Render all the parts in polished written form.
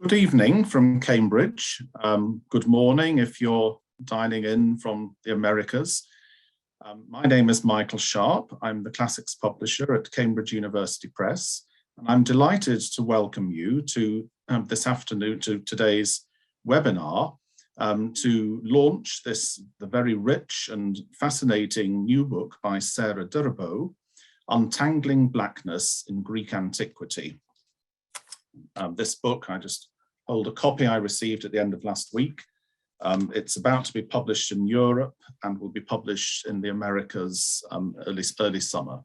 Good evening from Cambridge. Good morning if you're dialing in from the Americas. My name is Michael Sharp. I'm the Classics publisher at Cambridge University Press, and I'm delighted to welcome you to this afternoon to today's webinar to launch the very rich and fascinating new book by Sarah Derbew, Untangling Blackness in Greek Antiquity. This book, I just hold a copy I received at the end of last week. It's about to be published in Europe and will be published in the Americas early summer.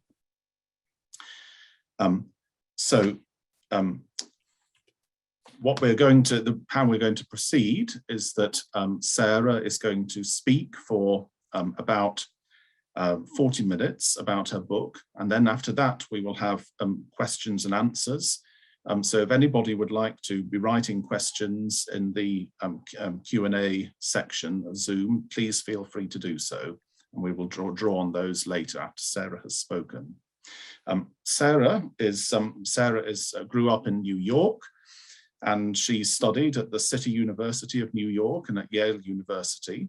What we're going to, how we're going to proceed is that Sarah is going to speak for about 40 minutes about her book, and then after that we will have questions and answers. So if anybody would like to be writing questions in the Q&A section of Zoom, please feel free to do so, and we will draw on those later after Sarah has spoken. Sarah grew up in New York, and she studied at the City University of New York and at Yale University.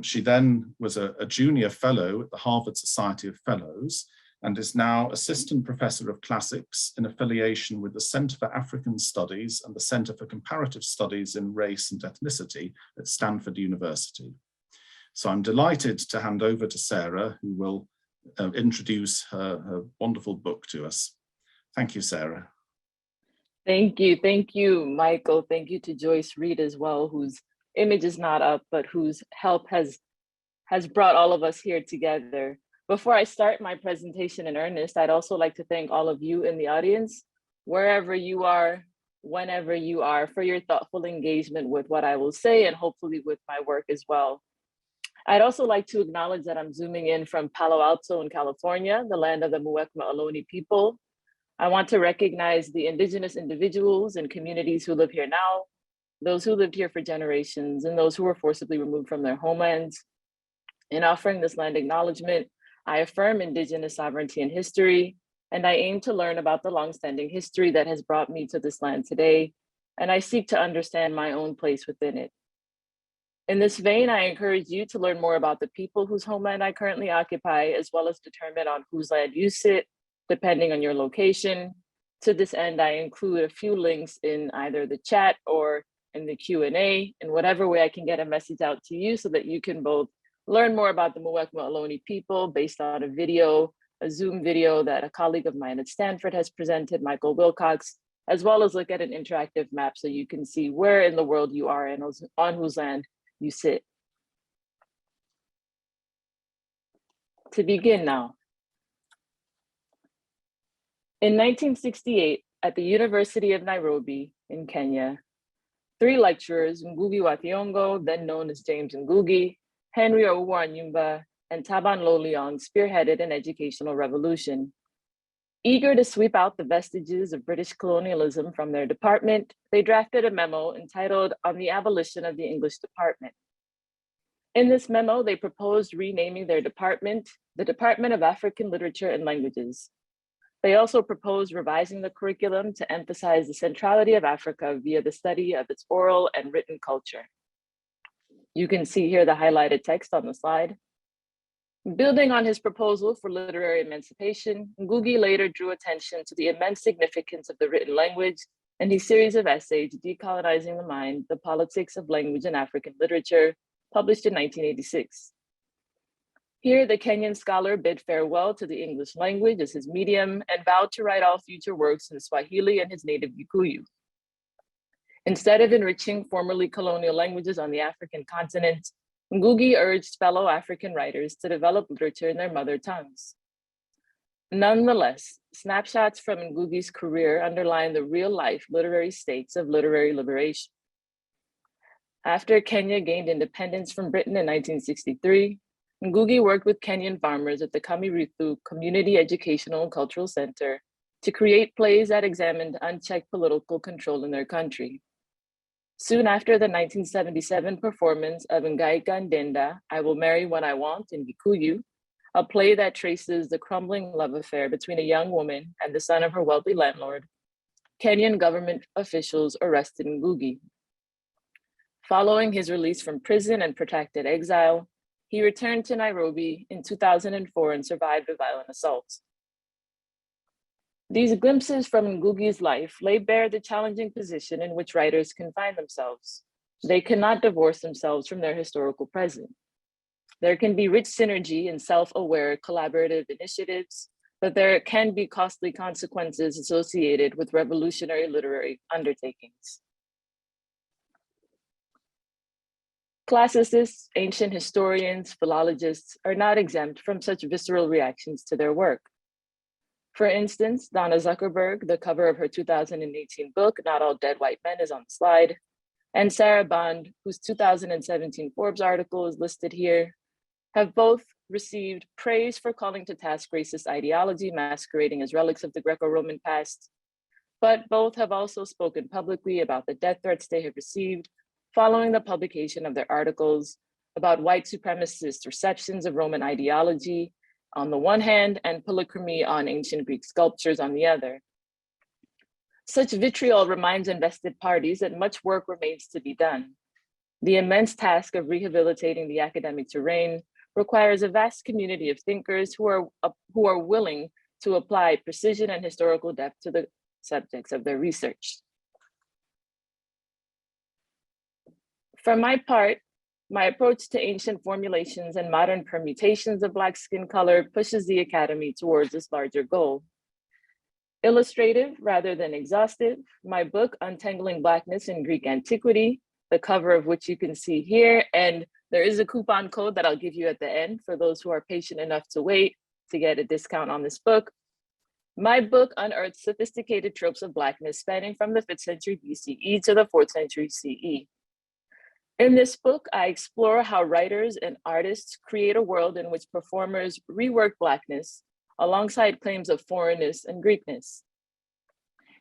She then was a junior fellow at the Harvard Society of Fellows, and is now Assistant Professor of Classics in affiliation with the Center for African Studies and the Center for Comparative Studies in Race and Ethnicity at Stanford University. So I'm delighted to hand over to Sarah, who will introduce her wonderful book to us. Thank you, Sarah. Thank you, Michael. Thank you to Joyce Reed as well, whose image is not up, but whose help has brought all of us here together. Before I start my presentation in earnest, I'd also like to thank all of you in the audience, wherever you are, whenever you are, for your thoughtful engagement with what I will say and hopefully with my work as well. I'd also like to acknowledge that I'm zooming in from Palo Alto in California, the land of the Muwekma Ohlone people. I want to recognize the indigenous individuals and communities who live here now, those who lived here for generations, and those who were forcibly removed from their homelands. In offering this land acknowledgement, I affirm indigenous sovereignty and history, and I aim to learn about the longstanding history that has brought me to this land today, and I seek to understand my own place within it. In this vein, I encourage you to learn more about the people whose homeland I currently occupy, as well as determine on whose land you sit, depending on your location. To this end, I include a few links in either the chat or in the Q&A, in whatever way I can get a message out to you so that you can both learn more about the Muwekma Ohlone people based on a Zoom video that a colleague of mine at Stanford has presented, Michael Wilcox, as well as look at an interactive map so you can see where in the world you are and on whose land you sit. To begin now. In 1968, at the University of Nairobi in Kenya, 3 lecturers, Ngugi wa Thiong'o, then known as James Ngugi, Henry Ouwanyumba, and Taban Loliong spearheaded an educational revolution. Eager to sweep out the vestiges of British colonialism from their department, they drafted a memo entitled On the Abolition of the English Department. In this memo, they proposed renaming their department the Department of African Literature and Languages. They also proposed revising the curriculum to emphasize the centrality of Africa via the study of its oral and written culture. You can see here the highlighted text on the slide. Building on his proposal for literary emancipation, Ngugi later drew attention to the immense significance of the written language in his series of essays, Decolonizing the Mind, The Politics of Language in African Literature, published in 1986. Here, the Kenyan scholar bid farewell to the English language as his medium and vowed to write all future works in Swahili and his native Gikuyu. Instead of enriching formerly colonial languages on the African continent, Ngugi urged fellow African writers to develop literature in their mother tongues. Nonetheless, snapshots from Ngugi's career underline the real-life literary stakes of literary liberation. After Kenya gained independence from Britain in 1963, Ngugi worked with Kenyan farmers at the Kamirithu Community Educational and Cultural Center to create plays that examined unchecked political control in their country. Soon after the 1977 performance of Ngaika Ndenda, I Will Marry When I Want in Gikuyu, a play that traces the crumbling love affair between a young woman and the son of her wealthy landlord, Kenyan government officials arrested Ngugi. Following his release from prison and protracted exile, he returned to Nairobi in 2004 and survived a violent assault. These glimpses from Ngugi's life lay bare the challenging position in which writers can find themselves. They cannot divorce themselves from their historical present. There can be rich synergy in self-aware collaborative initiatives, but there can be costly consequences associated with revolutionary literary undertakings. Classicists, ancient historians, philologists are not exempt from such visceral reactions to their work. For instance, Donna Zuckerberg, the cover of her 2018 book, Not All Dead White Men, is on the slide, and Sarah Bond, whose 2017 Forbes article is listed here, have both received praise for calling to task racist ideology masquerading as relics of the Greco-Roman past, but both have also spoken publicly about the death threats they have received following the publication of their articles about white supremacist receptions of Roman ideology on the one hand and polychromy on ancient Greek sculptures on the other. Such vitriol reminds invested parties that much work remains to be done. The immense task of rehabilitating the academic terrain requires a vast community of thinkers who are willing to apply precision and historical depth to the subjects of their research. For my part, my approach to ancient formulations and modern permutations of Black skin color pushes the Academy towards this larger goal. Illustrative rather than exhaustive, my book, Untangling Blackness in Greek Antiquity, the cover of which you can see here, and there is a coupon code that I'll give you at the end for those who are patient enough to wait to get a discount on this book. My book unearths sophisticated tropes of Blackness spanning from the 5th century BCE to the 4th century CE. In this book, I explore how writers and artists create a world in which performers rework Blackness alongside claims of foreignness and Greekness.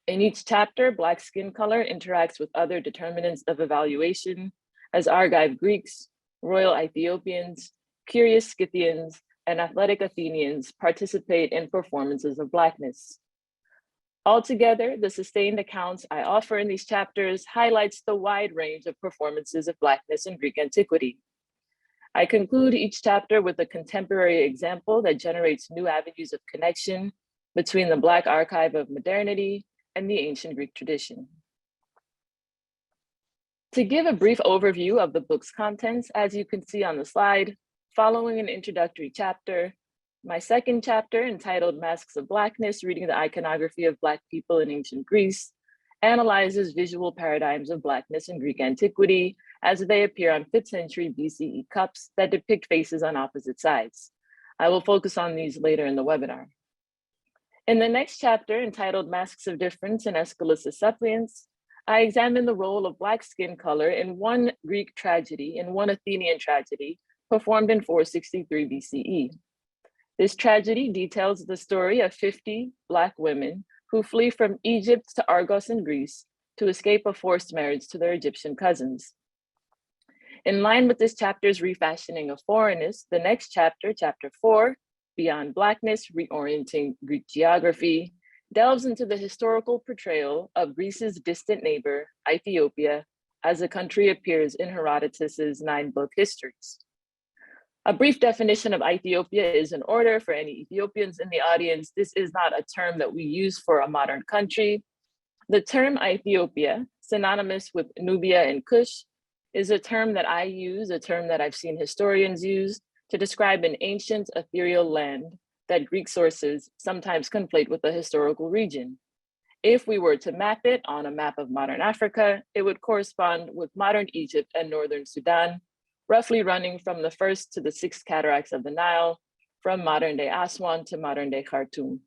In each chapter, Black skin color interacts with other determinants of evaluation as Argive Greeks, royal Ethiopians, curious Scythians, and athletic Athenians participate in performances of Blackness. Altogether, the sustained accounts I offer in these chapters highlights the wide range of performances of Blackness in Greek antiquity. I conclude each chapter with a contemporary example that generates new avenues of connection between the Black archive of modernity and the ancient Greek tradition. To give a brief overview of the book's contents, as you can see on the slide, following an introductory chapter, my second chapter, entitled Masks of Blackness, Reading the Iconography of Black People in Ancient Greece, analyzes visual paradigms of Blackness in Greek antiquity as they appear on 5th century BCE cups that depict faces on opposite sides. I will focus on these later in the webinar. In the next chapter, entitled Masks of Difference in Aeschylus's Suppliants, I examine the role of Black skin color in one Greek tragedy and one Athenian tragedy performed in 463 BCE. This tragedy details the story of 50 Black women who flee from Egypt to Argos in Greece to escape a forced marriage to their Egyptian cousins. In line with this chapter's refashioning of foreignness, the next chapter, chapter 4, Beyond Blackness, Reorienting Greek Geography, delves into the historical portrayal of Greece's distant neighbor, Ethiopia, as the country appears in Herodotus's 9-book histories. A brief definition of Ethiopia is in order for any Ethiopians in the audience. This is not a term that we use for a modern country. The term Ethiopia, synonymous with Nubia and Kush, is a term that I use, a term that I've seen historians use to describe an ancient ethereal land that Greek sources sometimes conflate with a historical region. If we were to map it on a map of modern Africa, it would correspond with modern Egypt and northern Sudan, roughly running from the 1st to the 6th cataracts of the Nile, from modern-day Aswan to modern-day Khartoum.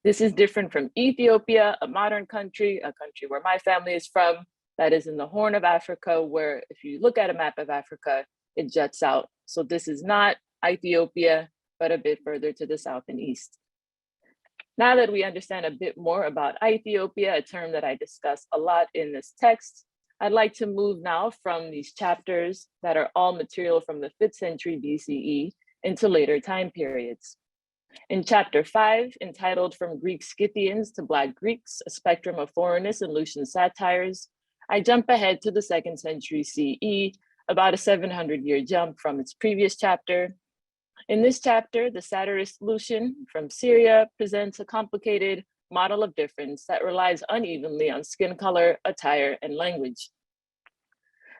This is different from Ethiopia, a modern country, a country where my family is from, that is in the Horn of Africa, where if you look at a map of Africa, it juts out. So this is not Ethiopia, but a bit further to the south and east. Now that we understand a bit more about Ethiopia, a term that I discuss a lot in this text, I'd like to move now from these chapters that are all material from the 5th century BCE into later time periods. In chapter 5, entitled From Greek Scythians to Black Greeks, A Spectrum of Foreignness and Lucian Satires, I jump ahead to the 2nd century CE, about a 700-year jump from its previous chapter. In this chapter, the satirist Lucian from Syria presents a complicated model of difference that relies unevenly on skin color, attire, and language.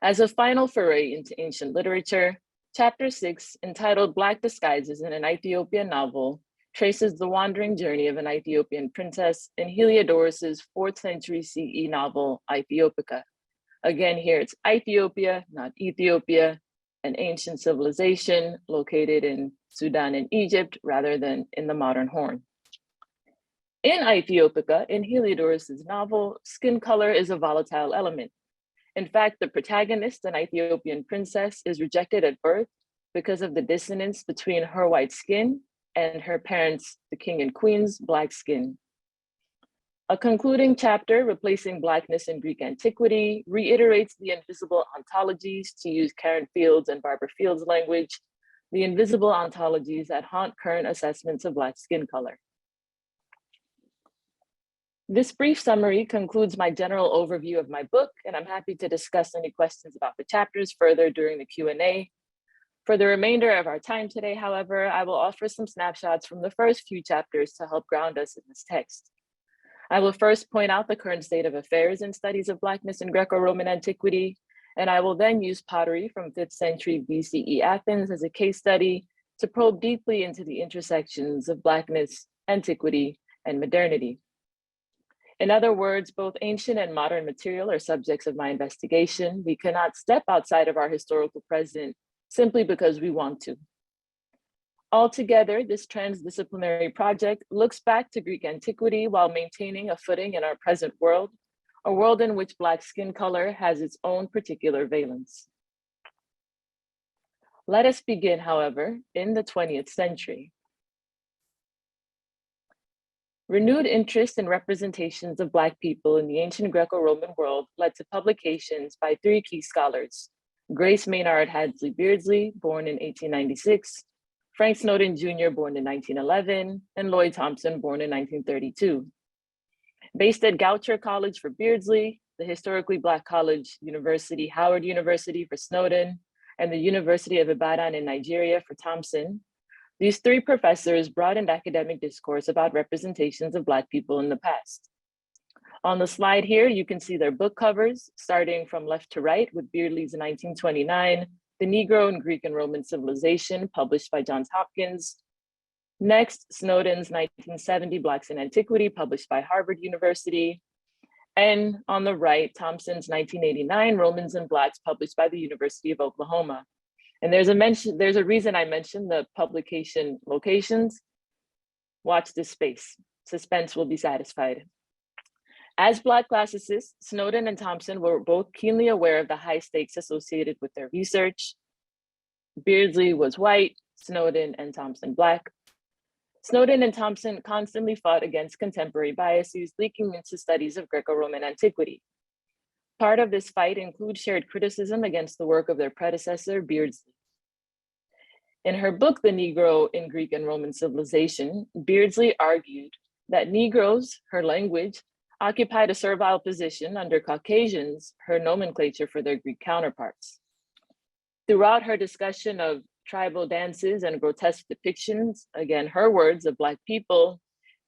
As a final foray into ancient literature, chapter 6, entitled Black Disguises in an Ethiopian Novel, traces the wandering journey of an Ethiopian princess in Heliodorus's 4th century CE novel, Ethiopica. Again, here it's Ethiopia, not Ethiopia, an ancient civilization located in Sudan and Egypt rather than in the modern Horn. In Ethiopica, in Heliodorus's novel, skin color is a volatile element. In fact, the protagonist, an Ethiopian princess, is rejected at birth because of the dissonance between her white skin and her parents, the king and queen's, black skin. A concluding chapter, Replacing Blackness in Greek Antiquity, reiterates the invisible ontologies, to use Karen Fields and Barbara Fields' language, the invisible ontologies that haunt current assessments of Black skin color. This brief summary concludes my general overview of my book, and I'm happy to discuss any questions about the chapters further during the Q&A. For the remainder of our time today, however, I will offer some snapshots from the first few chapters to help ground us in this text. I will first point out the current state of affairs in studies of Blackness in Greco-Roman antiquity, and I will then use pottery from 5th century BCE Athens as a case study to probe deeply into the intersections of Blackness, antiquity, and modernity. In other words, both ancient and modern material are subjects of my investigation. We cannot step outside of our historical present simply because we want to. Altogether, this transdisciplinary project looks back to Greek antiquity while maintaining a footing in our present world, a world in which Black skin color has its own particular valence. Let us begin, however, in the 20th century. Renewed interest in representations of Black people in the ancient Greco-Roman world led to publications by 3 key scholars: Grace Maynard Hadley Beardsley, born in 1896, Frank Snowden Jr., born in 1911, and Lloyd Thompson, born in 1932. Based at Goucher College for Beardsley, the historically Black college university, Howard University for Snowden, and the University of Ibadan in Nigeria for Thompson, these 3 professors broadened academic discourse about representations of Black people in the past. On the slide here, you can see their book covers, starting from left to right with Beardsley's 1929, The Negro in Greek and Roman Civilization, published by Johns Hopkins. Next, Snowden's 1970, Blacks in Antiquity, published by Harvard University. And on the right, Thompson's 1989, Romans and Blacks, published by the University of Oklahoma. And there's a reason I mentioned the publication locations. Watch this space. Suspense will be satisfied. As Black classicists, Snowden and Thompson were both keenly aware of the high stakes associated with their research. Beardsley was white, Snowden and Thompson Black. Snowden and Thompson constantly fought against contemporary biases leaking into studies of Greco-Roman antiquity. Part of this fight includes shared criticism against the work of their predecessor, Beardsley. In her book, The Negro in Greek and Roman Civilization, Beardsley argued that Negroes, her language, occupied a servile position under Caucasians, her nomenclature for their Greek counterparts. Throughout her discussion of tribal dances and grotesque depictions, again, her words, of Black people,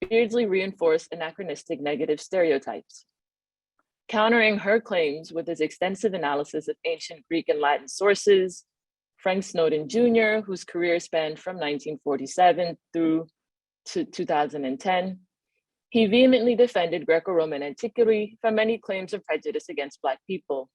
Beardsley reinforced anachronistic negative stereotypes. Countering her claims with his extensive analysis of ancient Greek and Latin sources, Frank Snowden Jr., whose career spanned from 1947 through to 2010, he vehemently defended Greco-Roman antiquity from any claims of prejudice against Black people.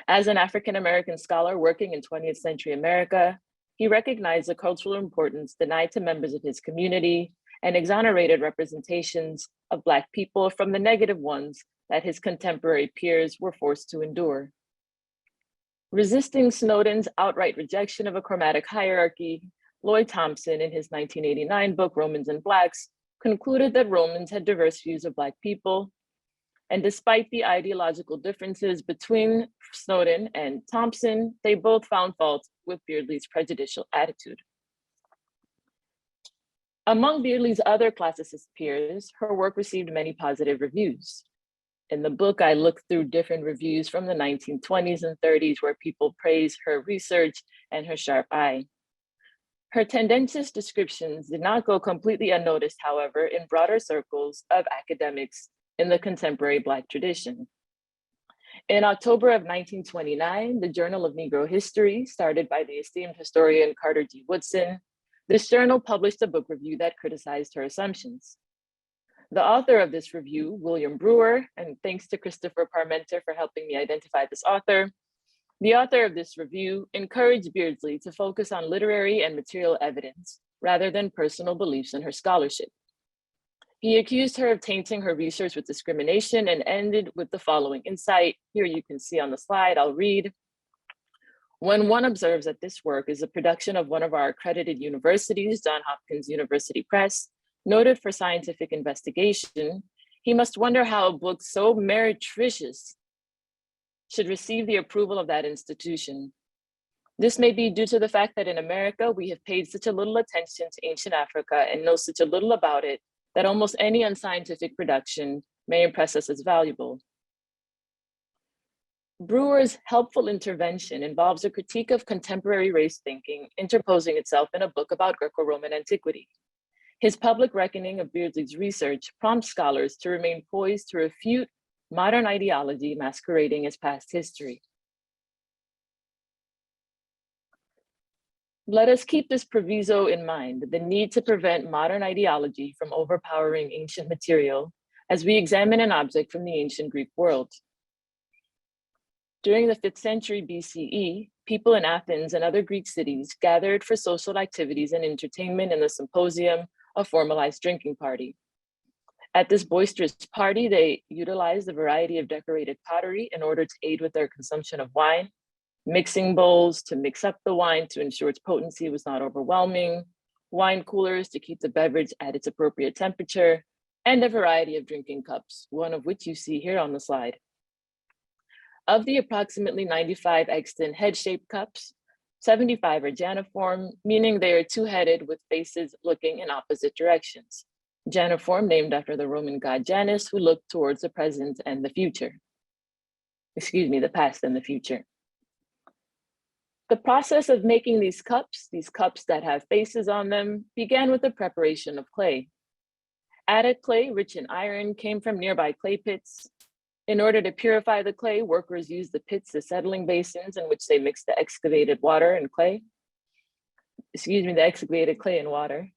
As an African-American scholar working in 20th century America, he recognized the cultural importance denied to members of his community and exonerated representations of Black people from the negative ones that his contemporary peers were forced to endure. Resisting Snowden's outright rejection of a chromatic hierarchy, Lloyd Thompson, in his 1989 book, Romans and Blacks, concluded that Romans had diverse views of Black people. And despite the ideological differences between Snowden and Thompson, they both found fault with Beardsley's prejudicial attitude. Among Beardley's other classicist peers, her work received many positive reviews. In the book, I looked through different reviews from the 1920s and 30s where people praised her research and her sharp eye. Her tendentious descriptions did not go completely unnoticed, however, in broader circles of academics in the contemporary Black tradition. In October of 1929, the Journal of Negro History, started by the esteemed historian Carter G. Woodson, this journal published a book review that criticized her assumptions. The author of this review, William Brewer, and thanks to Christopher Parmenter for helping me identify this author, the author of this review encouraged Beardsley to focus on literary and material evidence rather than personal beliefs in her scholarship. He accused her of tainting her research with discrimination and ended with the following insight. Here you can see on the slide, I'll read. When one observes that this work is a production of one of our accredited universities, Johns Hopkins University Press, noted for scientific investigation, he must wonder how a book so meretricious should receive the approval of that institution. This may be due to the fact that in America, we have paid such a little attention to ancient Africa and know such a little about it that almost any unscientific production may impress us as valuable. Brewer's helpful intervention involves a critique of contemporary race thinking, interposing itself in a book about Greco-Roman antiquity. His public reckoning of Beardsley's research prompts scholars to remain poised to refute modern ideology masquerading as past history. Let us keep this proviso in mind, the need to prevent modern ideology from overpowering ancient material as we examine an object from the ancient Greek world. During the 5th century BCE, people in Athens and other Greek cities gathered for social activities and entertainment in the symposium, a formalized drinking party. At this boisterous party, they utilized a variety of decorated pottery in order to aid with their consumption of wine, mixing bowls to mix up the wine to ensure its potency was not overwhelming, wine coolers to keep the beverage at its appropriate temperature, and a variety of drinking cups, one of which you see here on the slide. Of the approximately 95 extant head-shaped cups, 75 are janiform, meaning they are two-headed with faces looking in opposite directions. Janiform named after the Roman god Janus, who looked towards the present and the future. The past and the future. The process of making these cups that have faces on them, began with the preparation of clay. Added clay rich in iron came from nearby clay pits. In order to purify the clay, workers used the pits as settling basins in which they mixed the excavated clay and water.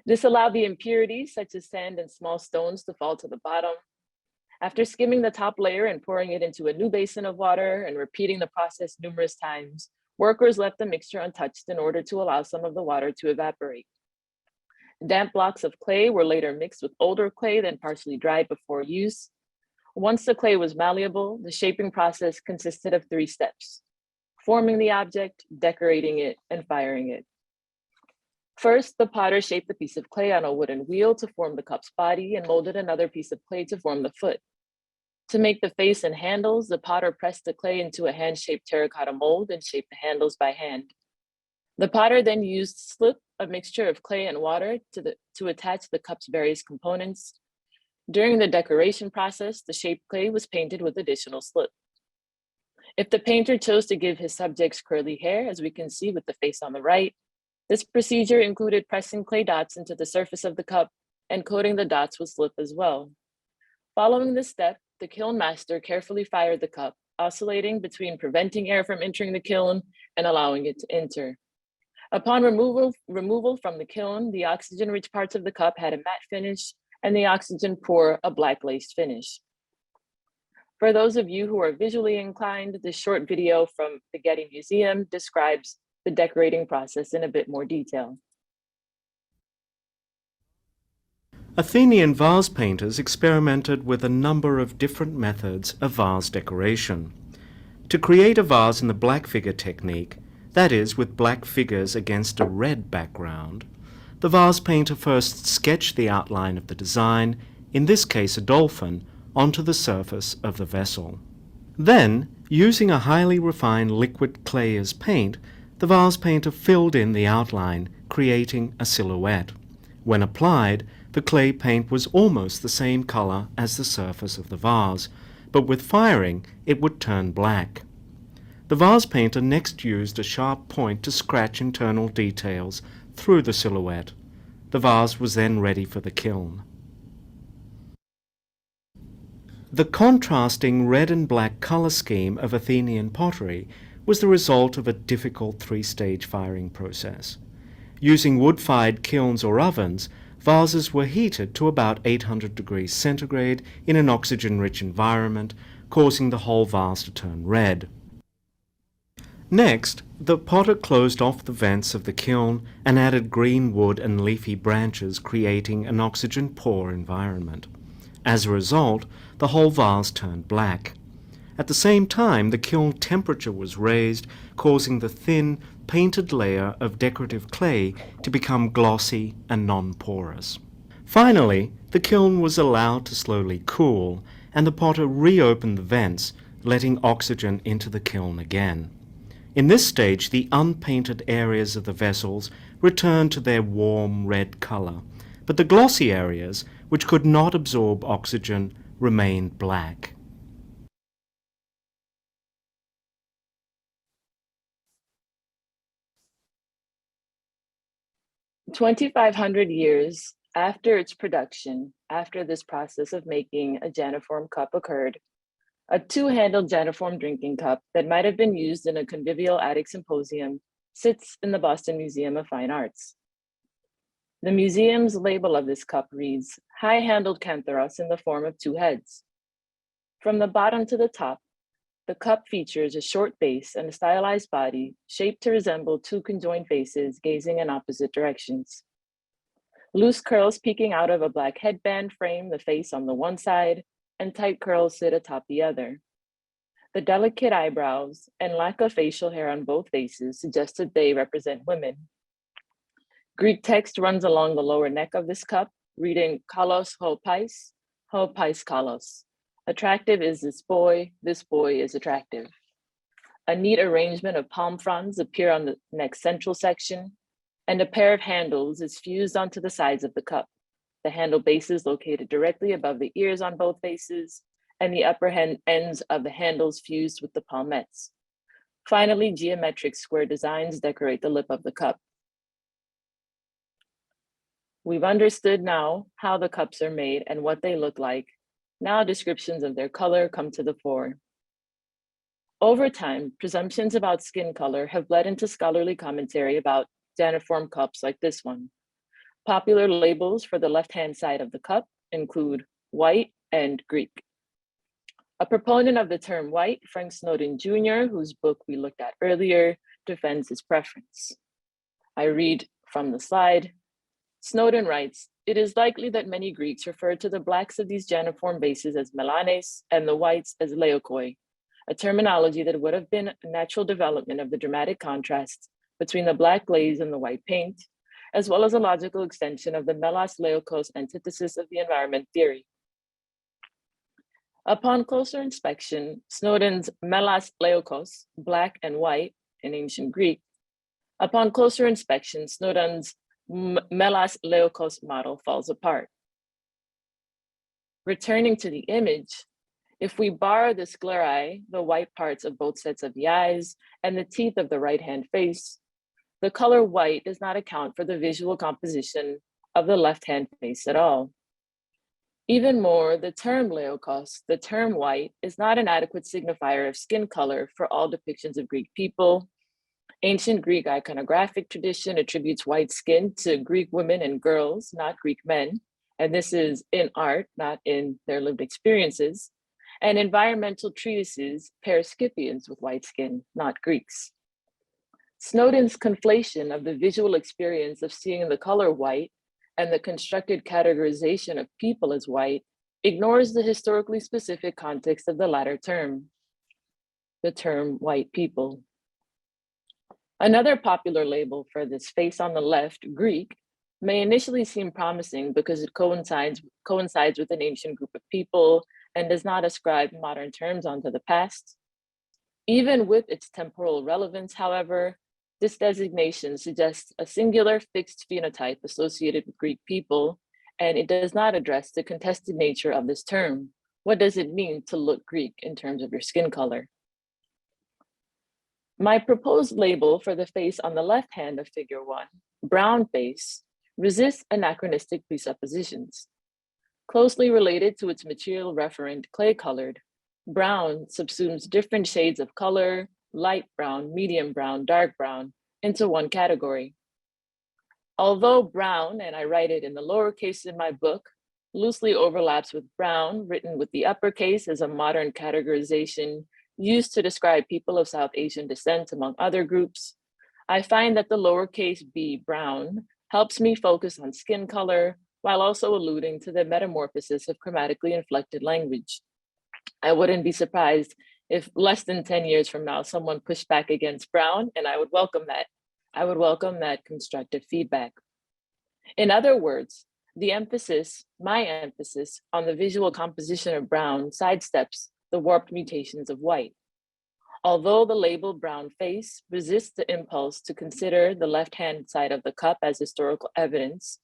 This allowed the impurities, such as sand and small stones, to fall to the bottom. After skimming the top layer and pouring it into a new basin of water and repeating the process numerous times, workers left the mixture untouched in order to allow some of the water to evaporate. Damp blocks of clay were later mixed with older clay, then partially dried before use. Once the clay was malleable, the shaping process consisted of 3 steps: forming the object, decorating it, and firing it. First, the potter shaped the piece of clay on a wooden wheel to form the cup's body and molded another piece of clay to form the foot. To make the face and handles, the potter pressed the clay into a hand-shaped terracotta mold and shaped the handles by hand. The potter then used slip, a mixture of clay and water, to attach the cup's various components. During the decoration process, the shaped clay was painted with additional slip. If the painter chose to give his subjects curly hair, as we can see with the face on the right, this procedure included pressing clay dots into the surface of the cup and coating the dots with slip as well. Following this step, the kiln master carefully fired the cup, oscillating between preventing air from entering the kiln and allowing it to enter. Upon removal from the kiln, the oxygen-rich parts of the cup had a matte finish and the oxygen poor a black laced finish. For those of you who are visually inclined, this short video from the Getty Museum describes the decorating process in a bit more detail. Athenian vase painters experimented with a number of different methods of vase decoration. To create a vase in the black figure technique, that is, with black figures against a red background, the vase painter first sketched the outline of the design, in this case a dolphin, onto the surface of the vessel. Then, using a highly refined liquid clay as paint, the vase painter filled in the outline, creating a silhouette. When applied, the clay paint was almost the same color as the surface of the vase, but with firing it would turn black. The vase painter next used a sharp point to scratch internal details through the silhouette. The vase was then ready for the kiln. The contrasting red and black color scheme of Athenian pottery was the result of a difficult three-stage firing process. Using wood-fired kilns or ovens, vases were heated to about 800 degrees centigrade in an oxygen-rich environment, causing the whole vase to turn red. Next, the potter closed off the vents of the kiln and added green wood and leafy branches, creating an oxygen-poor environment. As a result, the whole vase turned black. At the same time, the kiln temperature was raised, causing the thin, painted layer of decorative clay to become glossy and non-porous. Finally, the kiln was allowed to slowly cool, and the potter reopened the vents, letting oxygen into the kiln again. In this stage, the unpainted areas of the vessels returned to their warm red color, but the glossy areas, which could not absorb oxygen, remained black. " 2,500 years after its production, after this process of making a janiform cup occurred, a two-handled janiform drinking cup that might have been used in a convivial attic symposium sits in the Boston Museum of Fine Arts. The museum's label of this cup reads, "High-handled cantharos in the form of two heads." From the bottom to the top, the cup features a short base and a stylized body shaped to resemble two conjoined faces gazing in opposite directions. Loose curls peeking out of a black headband frame the face on the one side, and tight curls sit atop the other. The delicate eyebrows and lack of facial hair on both faces suggest that they represent women. Greek text runs along the lower neck of this cup, reading kalos ho pais kalos. Attractive is this boy is attractive. A neat arrangement of palm fronds appear on the neck's central section, and a pair of handles is fused onto the sides of the cup. The handle base is located directly above the ears on both faces, and the upper ends of the handles fused with the palmettes. Finally, geometric square designs decorate the lip of the cup. We've understood now how the cups are made and what they look like. Now descriptions of their color come to the fore. Over time, presumptions about skin color have bled into scholarly commentary about janiform cups like this one. Popular labels for the left-hand side of the cup include white and Greek. A proponent of the term white, Frank Snowden Jr., whose book we looked at earlier, defends his preference. I read from the slide. Snowden writes, "It is likely that many Greeks referred to the blacks of these janiform bases as melanes and the whites as leukoi, a terminology that would have been a natural development of the dramatic contrast between the black glaze and the white paint, as well as a logical extension of the melas leukos antithesis of the environment theory." Upon closer inspection, Snowden's melas leukos, black and white in ancient Greek, upon closer inspection, Snowden's melas leukos model falls apart. Returning to the image, if we bar the sclerae, the white parts of both sets of the eyes, and the teeth of the right-hand face, the color white does not account for the visual composition of the left-hand face at all. Even more, the term leukos, the term white, is not an adequate signifier of skin color for all depictions of Greek people. Ancient Greek iconographic tradition attributes white skin to Greek women and girls, not Greek men, and this is in art, not in their lived experiences. And environmental treatises pair Scythians with white skin, not Greeks. Snowden's conflation of the visual experience of seeing the color white and the constructed categorization of people as white ignores the historically specific context of the latter term, the term white people. Another popular label for this face on the left, Greek, may initially seem promising because it coincides with an ancient group of people and does not ascribe modern terms onto the past. Even with its temporal relevance, however, This designation suggests a singular fixed phenotype associated with Greek people, and it does not address the contested nature of this term. What does it mean to look Greek in terms of your skin color? My proposed label for the face on the left hand of figure 1, brown face, resists anachronistic presuppositions. Closely related to its material referent, clay-colored, brown subsumes different shades of color, light brown, medium brown, dark brown, into one category. Although brown, and I write it in the lowercase in my book, loosely overlaps with brown, written with the uppercase as a modern categorization used to describe people of South Asian descent among other groups, I find that the lowercase b, brown, helps me focus on skin color while also alluding to the metamorphosis of chromatically inflected language. I wouldn't be surprised if less than 10 years from now, someone pushed back against brown, and I would welcome that. I would welcome that constructive feedback. In other words, my emphasis on the visual composition of brown sidesteps the warped mutations of white. Although the label brown face resists the impulse to consider the left-hand side of the cup as historical evidence,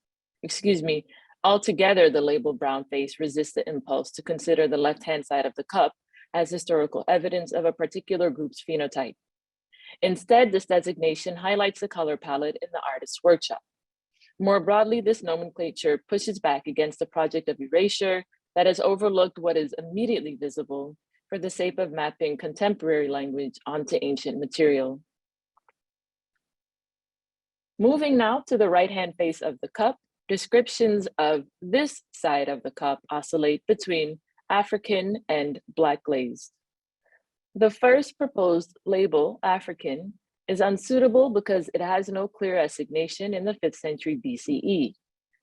altogether the label brown face resists the impulse to consider the left-hand side of the cup as historical evidence of a particular group's phenotype. Instead, this designation highlights the color palette in the artist's workshop. More broadly, this nomenclature pushes back against the project of erasure that has overlooked what is immediately visible for the sake of mapping contemporary language onto ancient material. Moving now to the right-hand face of the cup, descriptions of this side of the cup oscillate between African and Black glazed. The first proposed label, African, is unsuitable because it has no clear assignation in the 5th century BCE.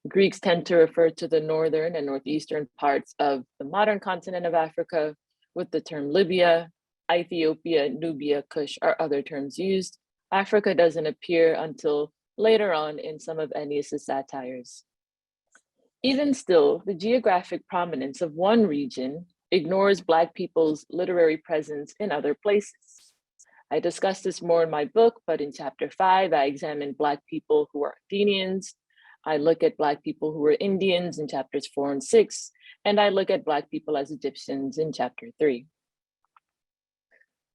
Greeks tend to refer to the northern and northeastern parts of the modern continent of Africa with the term Libya, Ethiopia, Nubia, Kush are other terms used. Africa doesn't appear until later on in some of Ennius's satires. Even still, the geographic prominence of one region ignores Black people's literary presence in other places. I discuss this more in my book, but in chapter 5, I examine Black people who are Athenians. I look at Black people who were Indians in chapters 4 and 6, and I look at Black people as Egyptians in chapter 3.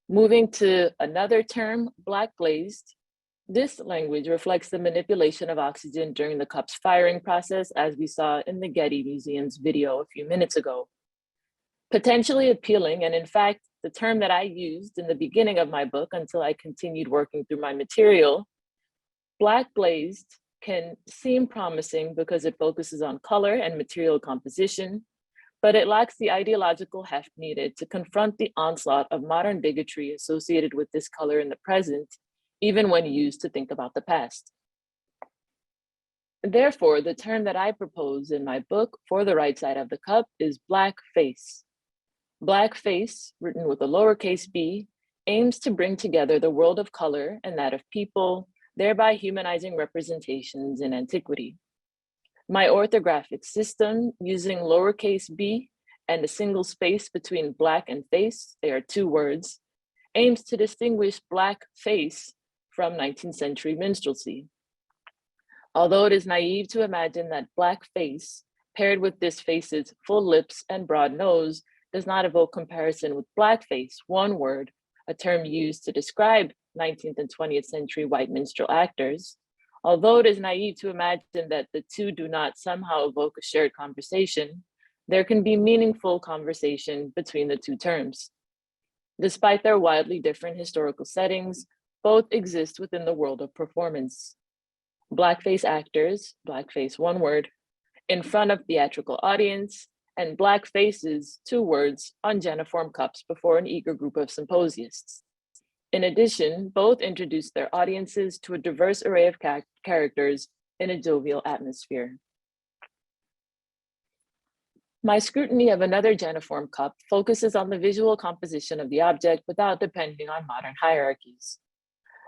Moving to another term, Black glazed. This language reflects the manipulation of oxygen during the cup's firing process, as we saw in the Getty Museum's video a few minutes ago. Potentially appealing, and in fact, the term that I used in the beginning of my book until I continued working through my material, Black glazed can seem promising because it focuses on color and material composition, but it lacks the ideological heft needed to confront the onslaught of modern bigotry associated with this color in the present, even when used to think about the past. Therefore, the term that I propose in my book for the right side of the cup is Black face. Black face, written with a lowercase b, aims to bring together the world of color and that of people, thereby humanizing representations in antiquity. My orthographic system, using lowercase b and a single space between black and face, they are two words, aims to distinguish Black face from 19th century minstrelsy. Although it is naive to imagine that Black face, paired with this face's full lips and broad nose, does not evoke comparison with blackface, one word, a term used to describe 19th and 20th century white minstrel actors. Although it is naive to imagine that the two do not somehow evoke a shared conversation, there can be meaningful conversation between the two terms. Despite their wildly different historical settings, both exist within the world of performance. Blackface actors, blackface one word, in front of theatrical audience, and Black faces, two words, on geniform cups before an eager group of symposiasts. In addition, both introduce their audiences to a diverse array of characters in a jovial atmosphere. My scrutiny of another geniform cup focuses on the visual composition of the object without depending on modern hierarchies.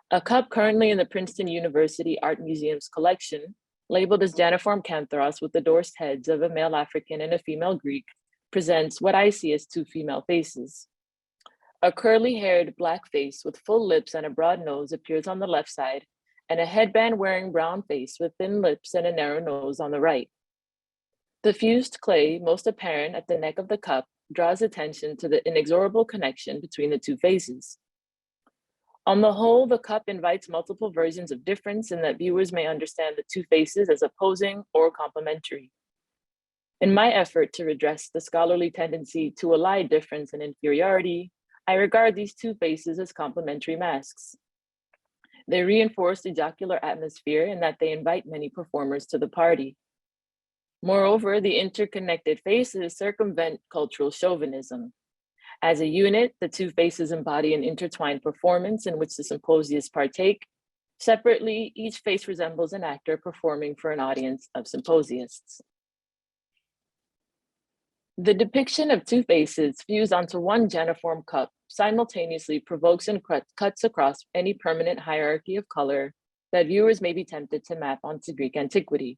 A cup currently in the Princeton University Art Museum's collection, labeled as geniform cantharos with the dorsed heads of a male African and a female Greek, presents what I see as two female faces. A curly-haired black face with full lips and a broad nose appears on the left side, and a headband wearing brown face with thin lips and a narrow nose on the right. The fused clay, most apparent at the neck of the cup, draws attention to the inexorable connection between the two faces. On the whole, the cup invites multiple versions of difference in that viewers may understand the two faces as opposing or complementary. In my effort to redress the scholarly tendency to ally difference and inferiority, I regard these two faces as complementary masks. They reinforce the jocular atmosphere in that they invite many performers to the party. Moreover, the interconnected faces circumvent cultural chauvinism. As a unit, the two faces embody an intertwined performance in which the symposiasts partake. Separately, each face resembles an actor performing for an audience of symposiasts. The depiction of two faces fused onto one geniform cup simultaneously provokes and cuts across any permanent hierarchy of color that viewers may be tempted to map onto Greek antiquity.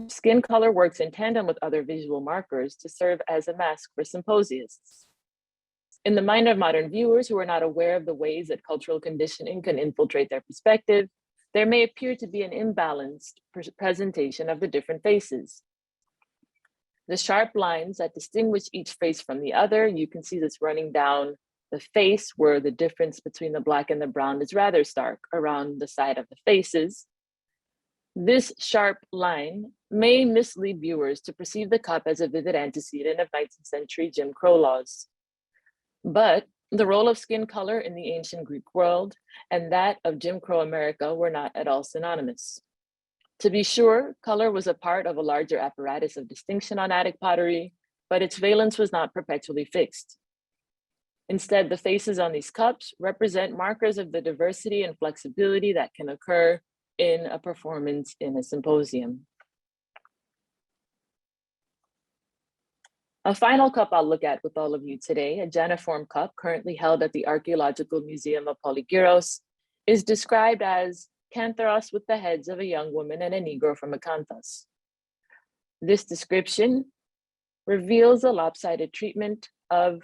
Skin color works in tandem with other visual markers to serve as a mask for symposiasts. In the mind of modern viewers who are not aware of the ways that cultural conditioning can infiltrate their perspective, there may appear to be an imbalanced presentation of the different faces. The sharp lines that distinguish each face from the other, you can see this running down the face where the difference between the black and the brown is rather stark around the side of the faces. This sharp line may mislead viewers to perceive the cup as a vivid antecedent of 19th century Jim Crow laws. But the role of skin color in the ancient Greek world and that of Jim Crow America were not at all synonymous. To be sure, color was a part of a larger apparatus of distinction on Attic pottery, but its valence was not perpetually fixed. Instead, the faces on these cups represent markers of the diversity and flexibility that can occur in a performance in a symposium. A final cup I'll look at with all of you today, a geniform cup currently held at the Archaeological Museum of Polygyros, is described as cantharos with the heads of a young woman and a Negro from Acanthus. This description reveals a lopsided treatment of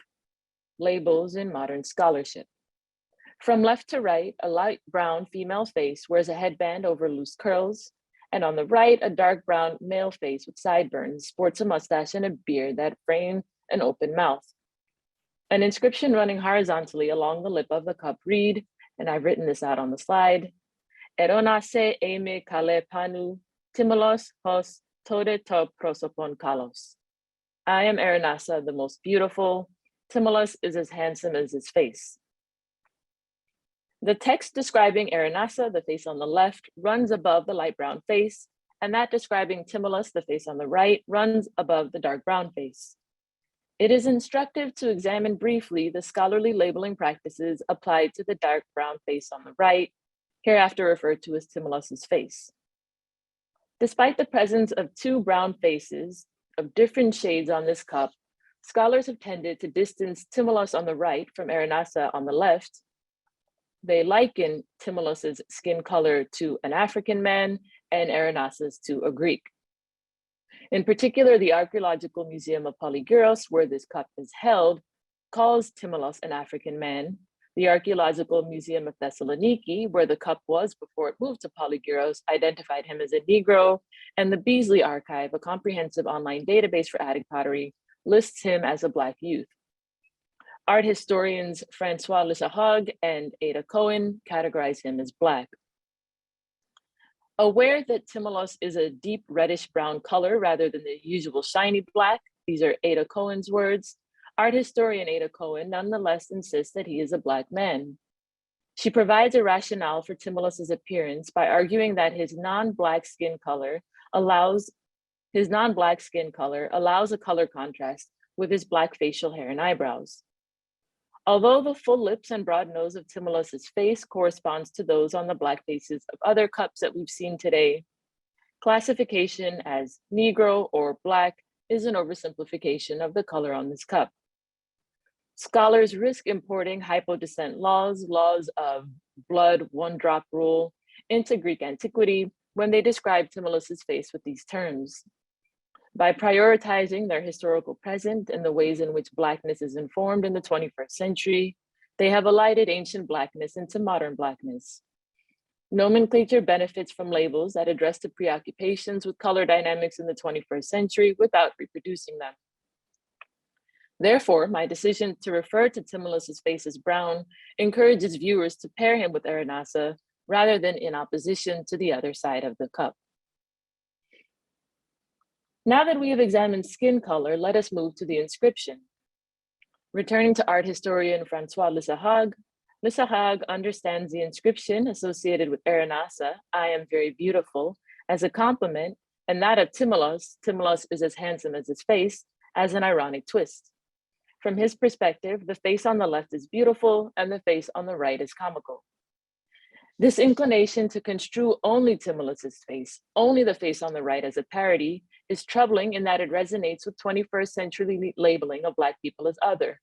labels in modern scholarship. From left to right, a light brown female face wears a headband over loose curls, and on the right, a dark brown male face with sideburns sports a mustache and a beard that frame an open mouth. An inscription running horizontally along the lip of the cup read, and I've written this out on the slide, Eronase eime kale panu, timolos hos tode to prosopon kalos. I am Aranasa, the most beautiful. Timolos is as handsome as his face. The text describing Aranasa, the face on the left, runs above the light brown face, and that describing Timolos, the face on the right, runs above the dark brown face. It is instructive to examine briefly the scholarly labeling practices applied to the dark brown face on the right, hereafter referred to as Timolos's face. Despite the presence of two brown faces of different shades on this cup, scholars have tended to distance Timolos on the right from Aranasa on the left. They liken Timolos's skin color to an African man and Aranasa's to a Greek. In particular, the Archaeological Museum of Polygyros, where this cup is held, calls Timolos an African man. The Archaeological Museum of Thessaloniki, where the cup was before it moved to Polygyros, identified him as a Negro, and the Beasley Archive, a comprehensive online database for Attic pottery, lists him as a Black youth. Art historians Francois Lissahog and Ada Cohen categorize him as Black. Aware that Timolos is a deep reddish brown color rather than the usual shiny black, these are Ada Cohen's words, art historian Ada Cohen nonetheless insists that he is a Black man. She provides a rationale for Timolos's appearance by arguing that his non-Black skin color allows a color contrast with his Black facial hair and eyebrows. Although the full lips and broad nose of Timolos's face corresponds to those on the Black faces of other cups that we've seen today, classification as Negro or Black is an oversimplification of the color on this cup. Scholars risk importing hypodescent laws of blood one drop rule, into Greek antiquity when they describe Timolos's face with these terms. By prioritizing their historical present and the ways in which Blackness is informed in the 21st century, they have elided ancient Blackness into modern Blackness. Nomenclature benefits from labels that address the preoccupations with color dynamics in the 21st century without reproducing them. Therefore, my decision to refer to Timolus's face as brown encourages viewers to pair him with Aranasa rather than in opposition to the other side of the cup. Now that we have examined skin color, let us move to the inscription. Returning to art historian Francois Lissahag understands the inscription associated with Aranasa, I am very beautiful, as a compliment, and that of Timulus is as handsome as his face, as an ironic twist. From his perspective, the face on the left is beautiful and the face on the right is comical. This inclination to construe only Timulus's face, only the face on the right as a parody, is troubling in that it resonates with 21st century labeling of Black people as other.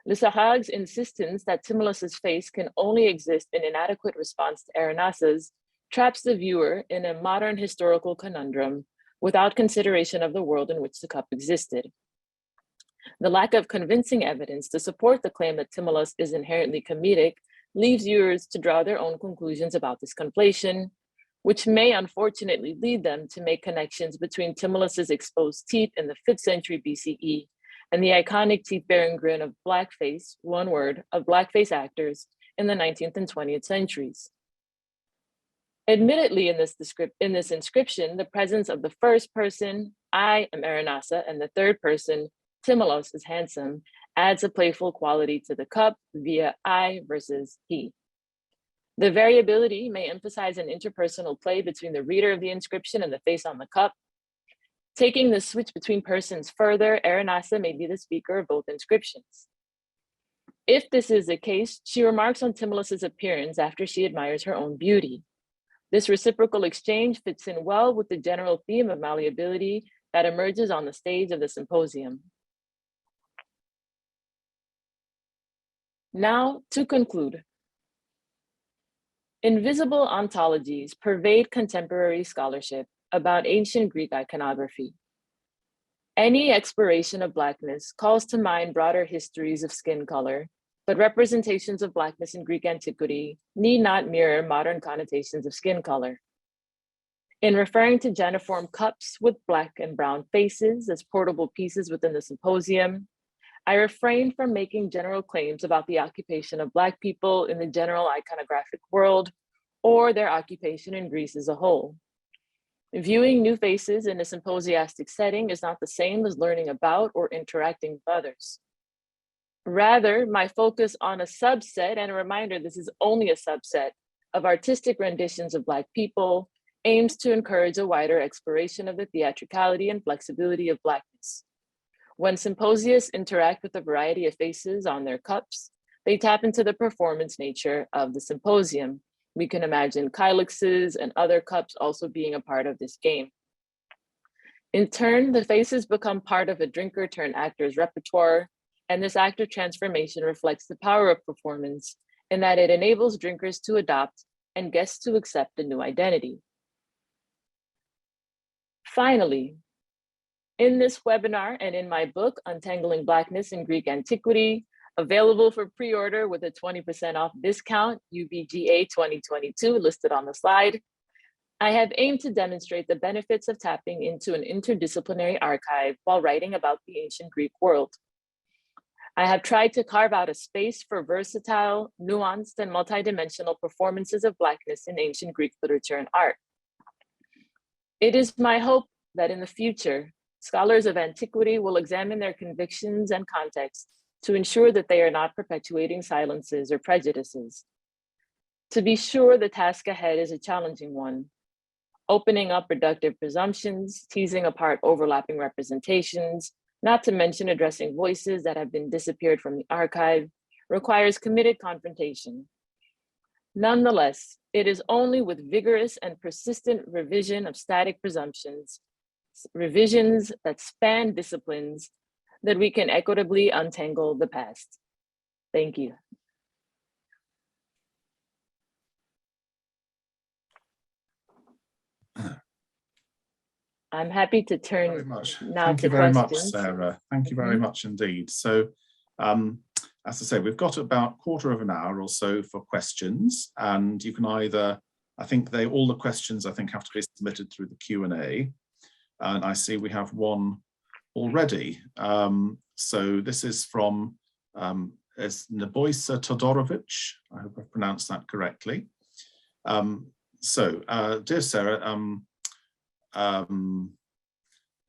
Lissahag's insistence that Timulus's face can only exist in inadequate response to Aranasa's traps the viewer in a modern historical conundrum without consideration of the world in which the cup existed. The lack of convincing evidence to support the claim that Timulus is inherently comedic leaves viewers to draw their own conclusions about this conflation, which may unfortunately lead them to make connections between Timulus's exposed teeth in the 5th century BCE and the iconic teeth-bearing grin of blackface, one word, of blackface actors in the 19th and 20th centuries. Admittedly, in this inscription, the presence of the first person, I am Aranasa, and the third person, Timulus is handsome, adds a playful quality to the cup via I versus he. The variability may emphasize an interpersonal play between the reader of the inscription and the face on the cup. Taking the switch between persons further, Aranasa may be the speaker of both inscriptions. If this is the case, she remarks on Timulus's appearance after she admires her own beauty. This reciprocal exchange fits in well with the general theme of malleability that emerges on the stage of the symposium. Now, to conclude. Invisible ontologies pervade contemporary scholarship about ancient Greek iconography. Any exploration of Blackness calls to mind broader histories of skin color, but representations of Blackness in Greek antiquity need not mirror modern connotations of skin color. In referring to geniform cups with Black and brown faces as portable pieces within the symposium, I refrain from making general claims about the occupation of Black people in the general iconographic world or their occupation in Greece as a whole. Viewing new faces in a symposiastic setting is not the same as learning about or interacting with others. Rather, my focus on a subset, and a reminder this is only a subset, of artistic renditions of Black people aims to encourage a wider exploration of the theatricality and flexibility of Blackness. When symposiasts interact with a variety of faces on their cups, they tap into the performance nature of the symposium. We can imagine kylixes and other cups also being a part of this game. In turn, the faces become part of a drinker-turned-actor's repertoire, and this active transformation reflects the power of performance in that it enables drinkers to adopt and guests to accept a new identity. Finally, in this webinar and in my book, Untangling Blackness in Greek Antiquity, available for pre-order with a 20% off discount, UBGA 2022, listed on the slide, I have aimed to demonstrate the benefits of tapping into an interdisciplinary archive while writing about the ancient Greek world. I have tried to carve out a space for versatile, nuanced, and multidimensional performances of Blackness in ancient Greek literature and art. It is my hope that in the future, scholars of antiquity will examine their convictions and contexts to ensure that they are not perpetuating silences or prejudices. To be sure, the task ahead is a challenging one. Opening up reductive presumptions, teasing apart overlapping representations, not to mention addressing voices that have been disappeared from the archive, requires committed confrontation. Nonetheless, it is only with vigorous and persistent revision of static presumptions, revisions that span disciplines, that we can equitably untangle the past. Thank you. I'm happy to Very turn much. now Thank to you very much, questions. Sarah. Thank you very much indeed. So, as I say, we've got about a quarter of an hour or so for questions, and you can either, I think all the questions I think have to be submitted through the Q&A, and I see we have one already. So this is from Neboisa Todorovic. I hope I've pronounced that correctly. Dear Sarah,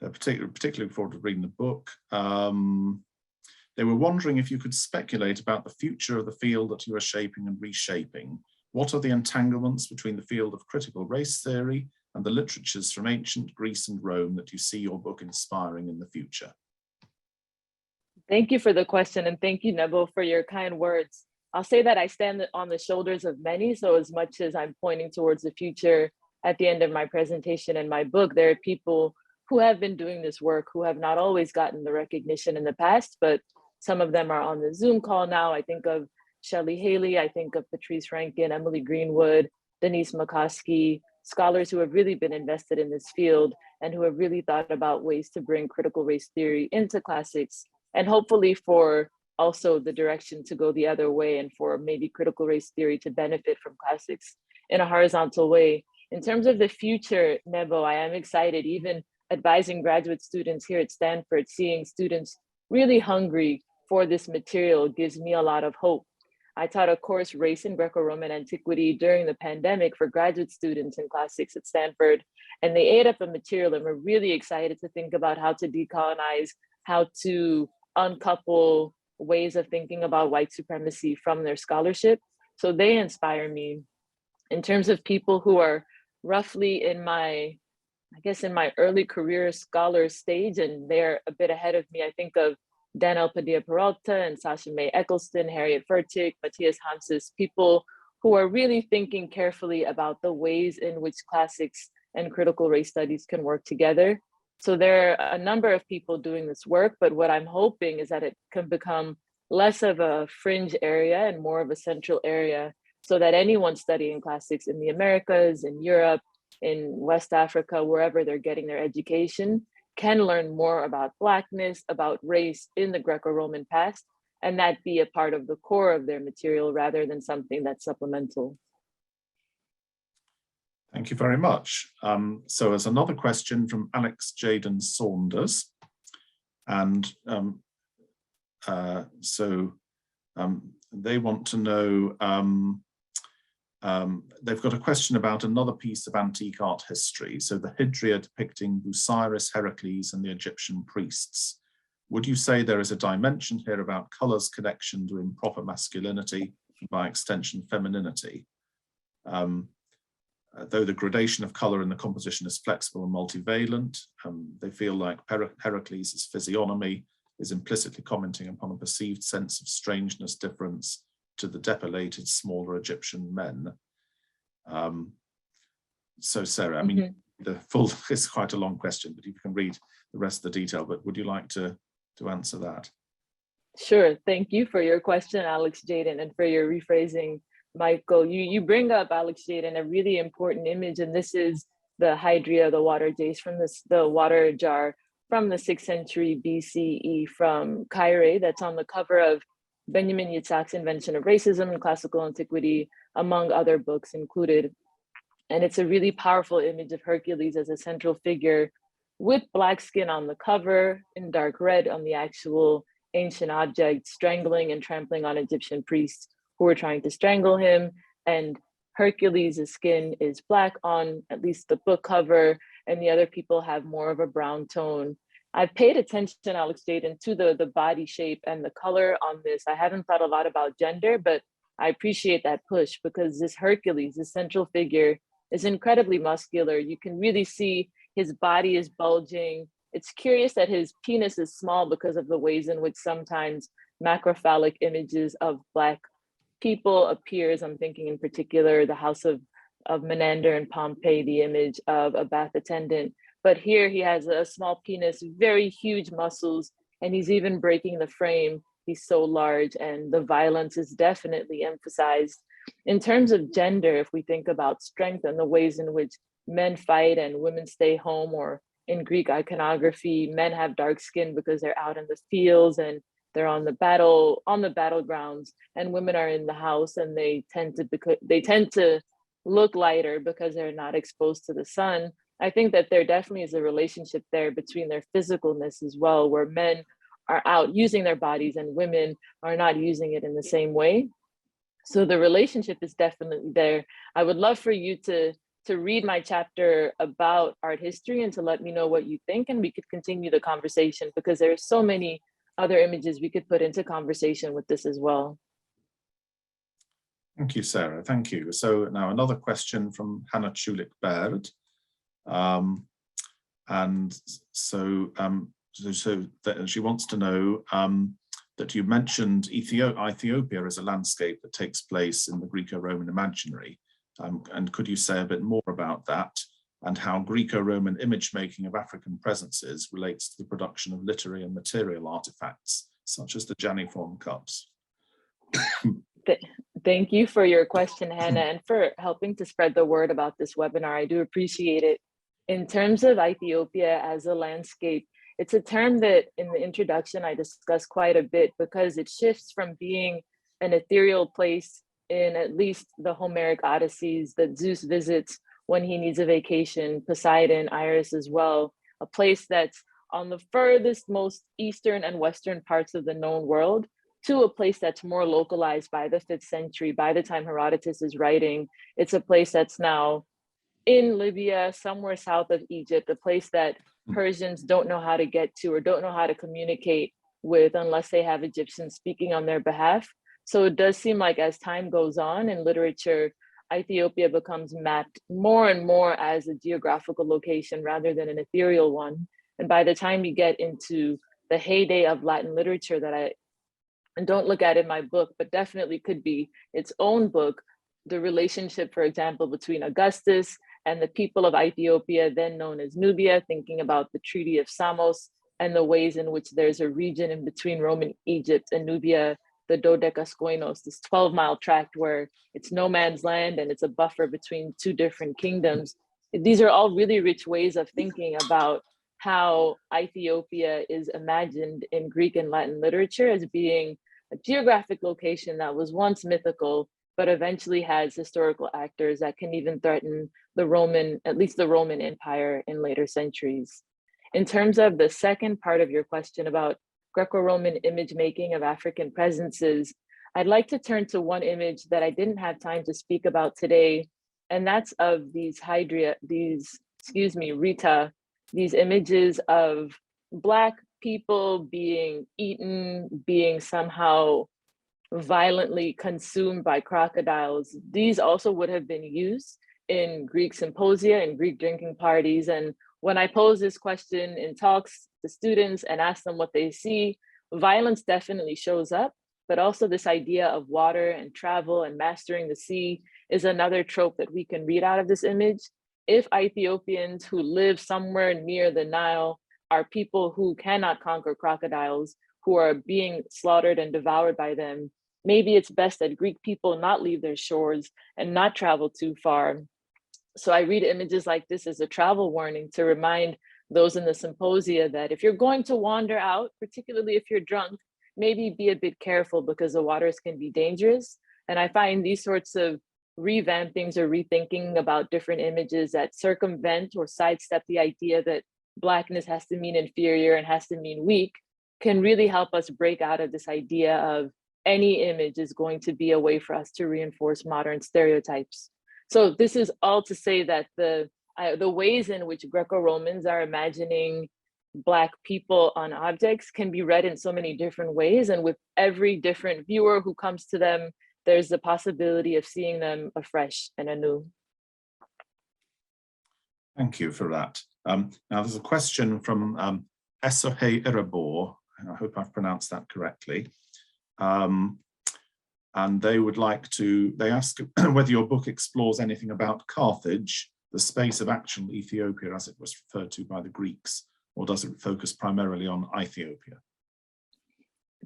particularly forward to reading the book. They were wondering if you could speculate about the future of the field that you are shaping and reshaping. What are the entanglements between the field of critical race theory and the literatures from ancient Greece and Rome that you see your book inspiring in the future? Thank you for the question, and thank you, Nebo, for your kind words. I'll say that I stand on the shoulders of many, so as much as I'm pointing towards the future at the end of my presentation and my book, there are people who have been doing this work who have not always gotten the recognition in the past, but some of them are on the Zoom call now. I think of Shelley Haley, I think of Patrice Rankin, Emily Greenwood, Denise McCoskey, scholars who have really been invested in this field and who have really thought about ways to bring critical race theory into classics, and hopefully for also the direction to go the other way and for maybe critical race theory to benefit from classics in a horizontal way. In terms of the future, Nebo, I am excited, even advising graduate students here at Stanford, seeing students really hungry for this material gives me a lot of hope. I taught a course, Race in Greco-Roman Antiquity, during the pandemic for graduate students in Class 6 at Stanford, and they ate up the material and were really excited to think about how to decolonize, how to uncouple ways of thinking about white supremacy from their scholarship. So they inspire me. In terms of people who are roughly in my early career scholar stage, and they're a bit ahead of me, I think of Daniel Padilla-Peralta and Sasha May Eccleston, Harriet Fertig, Matthias Hamses, people who are really thinking carefully about the ways in which classics and critical race studies can work together. So there are a number of people doing this work, but what I'm hoping is that it can become less of a fringe area and more of a central area, so that anyone studying classics in the Americas, in Europe, in West Africa, wherever they're getting their education, can learn more about Blackness, about race in the Greco-Roman past, and that be a part of the core of their material rather than something that's supplemental. Thank you very much. So there's another question from Alex Jaden Saunders. And they want to know, they've got a question about another piece of antique art history. So the Hydra depicting Busiris, Heracles, and the Egyptian priests. Would you say there is a dimension here about color's connection to improper masculinity and by extension femininity? Though the gradation of color in the composition is flexible and multivalent, they feel like Heracles' physiognomy is implicitly commenting upon a perceived sense of strangeness difference to the depilated smaller Egyptian men. So Sarah, I mean, the full is quite a long question, but you can read the rest of the detail, but would you like to answer that? Sure, thank you for your question, Alex Jaden, and for your rephrasing, Michael. You bring up, Alex Jaden, a really important image, and this is the Hydra, the water vase from the water jar from the 6th century BCE from Cairo, that's on the cover of Benjamin Yitzhak's Invention of Racism in Classical Antiquity, among other books included. And it's a really powerful image of Hercules as a central figure with black skin on the cover, in dark red on the actual ancient object, strangling and trampling on Egyptian priests who were trying to strangle him. And Hercules' skin is black on at least the book cover, and the other people have more of a brown tone. I've paid attention, Alex Jaden, to the body shape and the color on this. I haven't thought a lot about gender, but I appreciate that push, because this Hercules, this central figure, is incredibly muscular. You can really see his body is bulging. It's curious that his penis is small because of the ways in which sometimes macrophallic images of Black people appears. I'm thinking in particular the House of Menander and Pompeii, the image of a bath attendant. But here he has a small penis, very huge muscles, and he's even breaking the frame. He's so large, and the violence is definitely emphasized. In terms of gender, if we think about strength and the ways in which men fight and women stay home or in Greek iconography, men have dark skin because they're out in the fields and they're on the battlegrounds, and women are in the house, and they tend to look lighter because they're not exposed to the sun. I think that there definitely is a relationship there between their physicalness as well, where men are out using their bodies and women are not using it in the same way. So the relationship is definitely there. I would love for you to read my chapter about art history and to let me know what you think, and we could continue the conversation, because there are so many other images we could put into conversation with this as well. Thank you, Sarah. Thank you. So now another question from Hannah Chulik-Baird. And so that she wants to know that you mentioned Ethiopia as a landscape that takes place in the Greco-Roman imaginary. And could you say a bit more about that, and how Greco-Roman image making of African presences relates to the production of literary and material artifacts, such as the Janiform cups? Thank you for your question, Hannah, and for helping to spread the word about this webinar. I do appreciate it. In terms of Ethiopia as a landscape, it's a term that in the introduction I discussed quite a bit, because it shifts from being an ethereal place in at least the Homeric Odysseys that Zeus visits when he needs a vacation, Poseidon, Iris as well, a place that's on the furthest, most eastern and western parts of the known world, to a place that's more localized by the 5th century. By the time Herodotus is writing, it's a place that's now in Libya, somewhere south of Egypt, a place that Persians don't know how to get to or don't know how to communicate with unless they have Egyptians speaking on their behalf. So it does seem like as time goes on in literature, Ethiopia becomes mapped more and more as a geographical location rather than an ethereal one. And by the time you get into the heyday of Latin literature that I don't look at in my book, but definitely could be its own book, the relationship, for example, between Augustus and the people of Ethiopia, then known as Nubia, thinking about the Treaty of Samos and the ways in which there's a region in between Roman Egypt and Nubia, the Dodekaskoinos, this 12-mile tract where it's no man's land and it's a buffer between two different kingdoms. These are all really rich ways of thinking about how Ethiopia is imagined in Greek and Latin literature as being a geographic location that was once mythical, but eventually has historical actors that can even threaten the Roman, at least the Roman Empire in later centuries. In terms of the second part of your question about Greco-Roman image making of African presences, I'd like to turn to one image that I didn't have time to speak about today, and that's of these Hydra, Rita, these images of Black people being eaten, being somehow violently consumed by crocodiles. These also would have been used in Greek symposia and Greek drinking parties. And when I pose this question in talks to students and ask them what they see, violence definitely shows up, but also this idea of water and travel and mastering the sea is another trope that we can read out of this image. If Ethiopians who live somewhere near the Nile are people who cannot conquer crocodiles, who are being slaughtered and devoured by them, maybe it's best that Greek people not leave their shores and not travel too far. So I read images like this as a travel warning to remind those in the symposia that if you're going to wander out, particularly if you're drunk, maybe be a bit careful because the waters can be dangerous. And I find these sorts of revampings or rethinking about different images that circumvent or sidestep the idea that Blackness has to mean inferior and has to mean weak can really help us break out of this idea of any image is going to be a way for us to reinforce modern stereotypes. So this is all to say that the ways in which Greco-Romans are imagining Black people on objects can be read in so many different ways. And with every different viewer who comes to them, there's the possibility of seeing them afresh and anew. Thank you for that. Now there's a question from Esohe Irabor, I hope I've pronounced that correctly. And they ask whether your book explores anything about Carthage, the space of actual Ethiopia as it was referred to by the Greeks, or does it focus primarily on Ethiopia?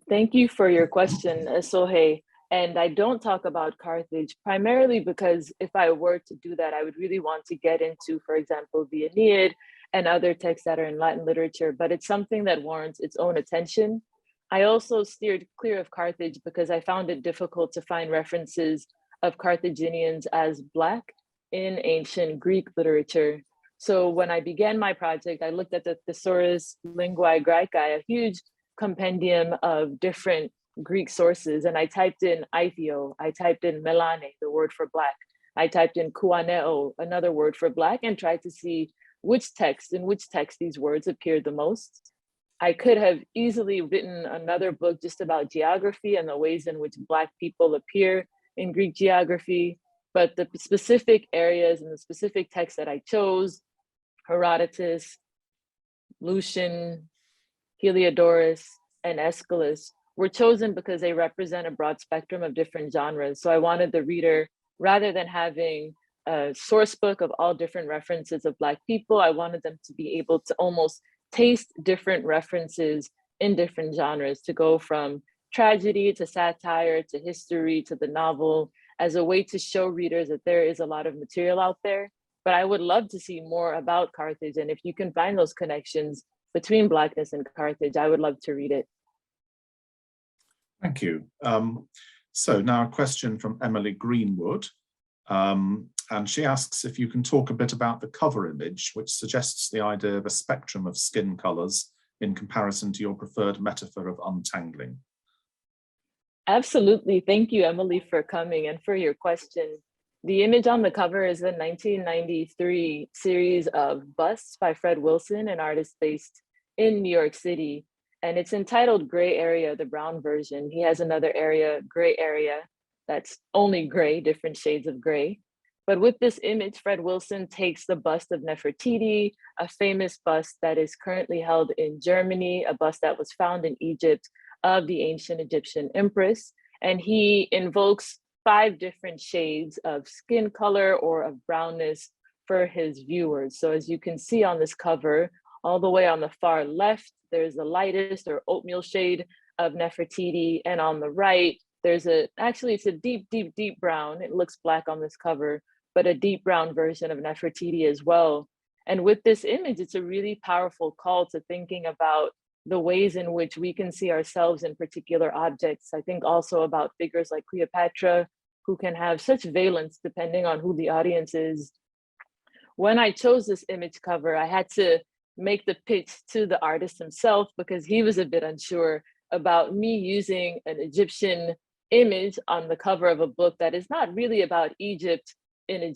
Thank you for your question, Sohei. And I don't talk about Carthage primarily because if I were to do that, I would really want to get into, for example, the Aeneid and other texts that are in Latin literature, but it's something that warrants its own attention. I also steered clear of Carthage because I found it difficult to find references of Carthaginians as Black in ancient Greek literature. So when I began my project, I looked at the Thesaurus Linguae Graecae, a huge compendium of different Greek sources, and I typed in Ethio, I typed in melane, the word for Black, I typed in kuaneo, another word for Black, and tried to see in which text these words appeared the most. I could have easily written another book just about geography and the ways in which Black people appear in Greek geography, but the specific areas and the specific texts that I chose, Herodotus, Lucian, Heliodorus, and Aeschylus, were chosen because they represent a broad spectrum of different genres. So I wanted the reader, rather than having a source book of all different references of Black people, I wanted them to be able to almost taste different references in different genres, to go from tragedy to satire to history to the novel, as a way to show readers that there is a lot of material out there. But I would love to see more about Carthage, and if you can find those connections between Blackness and Carthage, I would love to read it. Thank you. So now a question from Emily Greenwood. And she asks if you can talk a bit about the cover image, which suggests the idea of a spectrum of skin colors in comparison to your preferred metaphor of untangling. Absolutely. Thank you, Emily, for coming and for your question. The image on the cover is the 1993 series of busts by Fred Wilson, an artist based in New York City. And it's entitled Gray Area, the brown version. He has another area, Gray Area, that's only gray, different shades of gray. But with this image, Fred Wilson takes the bust of Nefertiti, a famous bust that is currently held in Germany, a bust that was found in Egypt of the ancient Egyptian empress. And he invokes 5 different shades of skin color or of brownness for his viewers. So as you can see on this cover, all the way on the far left, there's the lightest or oatmeal shade of Nefertiti. And on the right, there's actually it's a deep, deep, deep brown. It looks Black on this cover, but a deep brown version of Nefertiti as well. And with this image, it's a really powerful call to thinking about the ways in which we can see ourselves in particular objects. I think also about figures like Cleopatra, who can have such valence depending on who the audience is. When I chose this image cover, I had to make the pitch to the artist himself because he was a bit unsure about me using an Egyptian image on the cover of a book that is not really about Egypt in the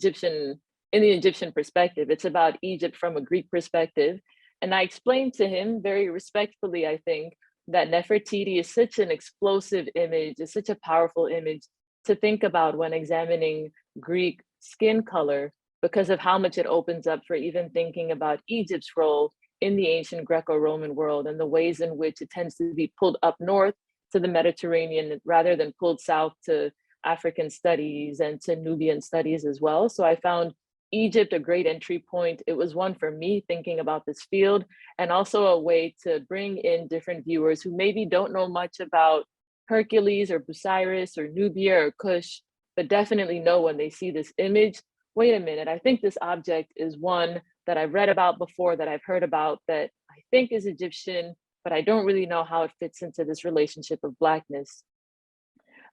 Egyptian perspective. It's about Egypt from a Greek perspective. And I explained to him very respectfully, I think, that Nefertiti is such an explosive image, is such a powerful image to think about when examining Greek skin color, because of how much it opens up for even thinking about Egypt's role in the ancient Greco-Roman world and the ways in which it tends to be pulled up north to the Mediterranean rather than pulled south to African studies and to Nubian studies as well. So I found Egypt a great entry point. It was one for me thinking about this field, and also a way to bring in different viewers who maybe don't know much about Hercules or Busiris or Nubia or Kush, but definitely know when they see this image, wait a minute, I think this object is one that I've read about before, that I've heard about, that I think is Egyptian, but I don't really know how it fits into this relationship of Blackness.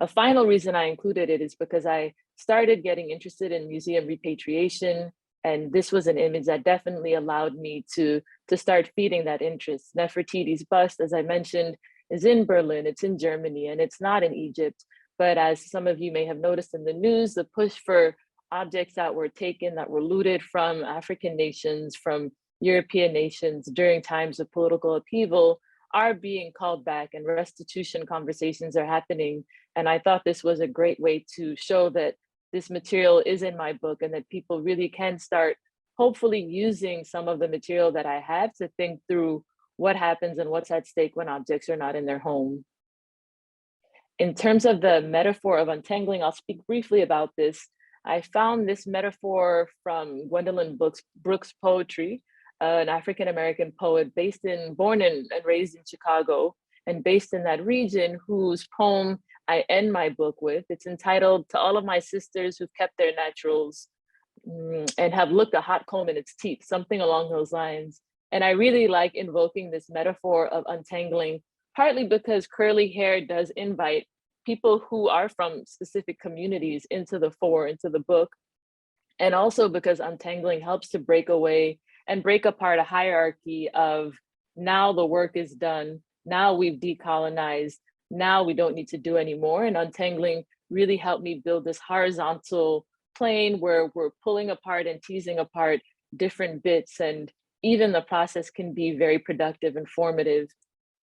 A final reason I included it is because I started getting interested in museum repatriation, and this was an image that definitely allowed me to start feeding that interest. Nefertiti's bust, as I mentioned, is in Berlin, it's in Germany, and it's not in Egypt. But as some of you may have noticed in the news, the push for objects that were taken, that were looted from African nations, from European nations during times of political upheaval are being called back, and restitution conversations are happening. And I thought this was a great way to show that this material is in my book and that people really can start hopefully using some of the material that I have to think through what happens and what's at stake when objects are not in their home. In terms of the metaphor of untangling, I'll speak briefly about this. I found this metaphor from Gwendolyn Brooks' poetry, an African-American poet born and raised in Chicago and based in that region, whose poem I end my book with. It's entitled "To All of My Sisters Who've Kept Their Naturals." and have looked a hot comb in its teeth, something along those lines. And I really like invoking this metaphor of untangling, partly because curly hair does invite people who are from specific communities into the fore, into the book. And also because untangling helps to break away and break apart a hierarchy of now the work is done, now we've decolonized, now we don't need to do anymore. And untangling really helped me build this horizontal plane where we're pulling apart and teasing apart different bits, and even the process can be very productive and formative.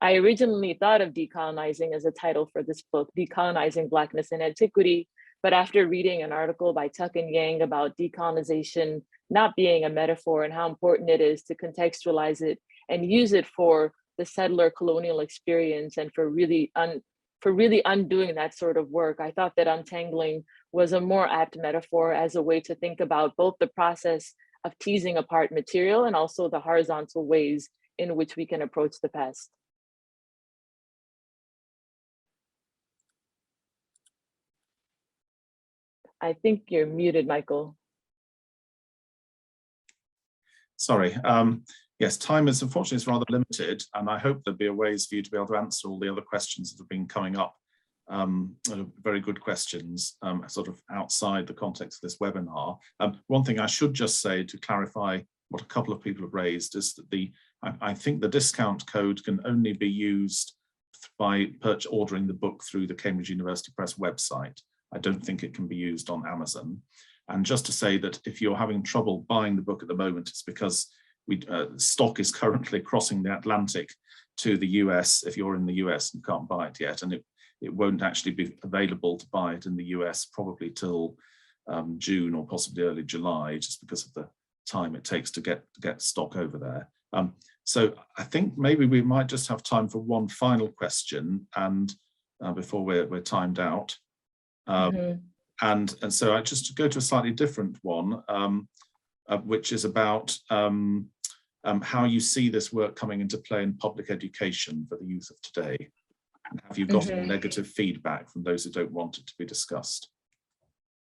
I originally thought of decolonizing as a title for this book, Decolonizing Blackness in Antiquity, but after reading an article by Tuck and Yang about decolonization not being a metaphor and how important it is to contextualize it and use it for the settler colonial experience and for really undoing that sort of work, I thought that untangling was a more apt metaphor as a way to think about both the process of teasing apart material and also the horizontal ways in which we can approach the past. I think you're muted, Michael. Sorry. Yes, time is unfortunately rather limited, and I hope there'll be a ways for you to be able to answer all the other questions that have been coming up. Very good questions, sort of outside the context of this webinar. One thing I should just say to clarify what a couple of people have raised is that I think the discount code can only be used by ordering the book through the Cambridge University Press website. I don't think it can be used on Amazon. And just to say that if you're having trouble buying the book at the moment, it's because stock is currently crossing the Atlantic to the US. If you're in the US and can't buy it yet, and it won't actually be available to buy it in the US probably till June or possibly early July, just because of the time it takes to get stock over there. So I think maybe we might just have time for one final question, and before we're timed out. And so I just go to a slightly different one, which is about how you see this work coming into play in public education for the youth of today. And have you got any negative feedback from those who don't want it to be discussed?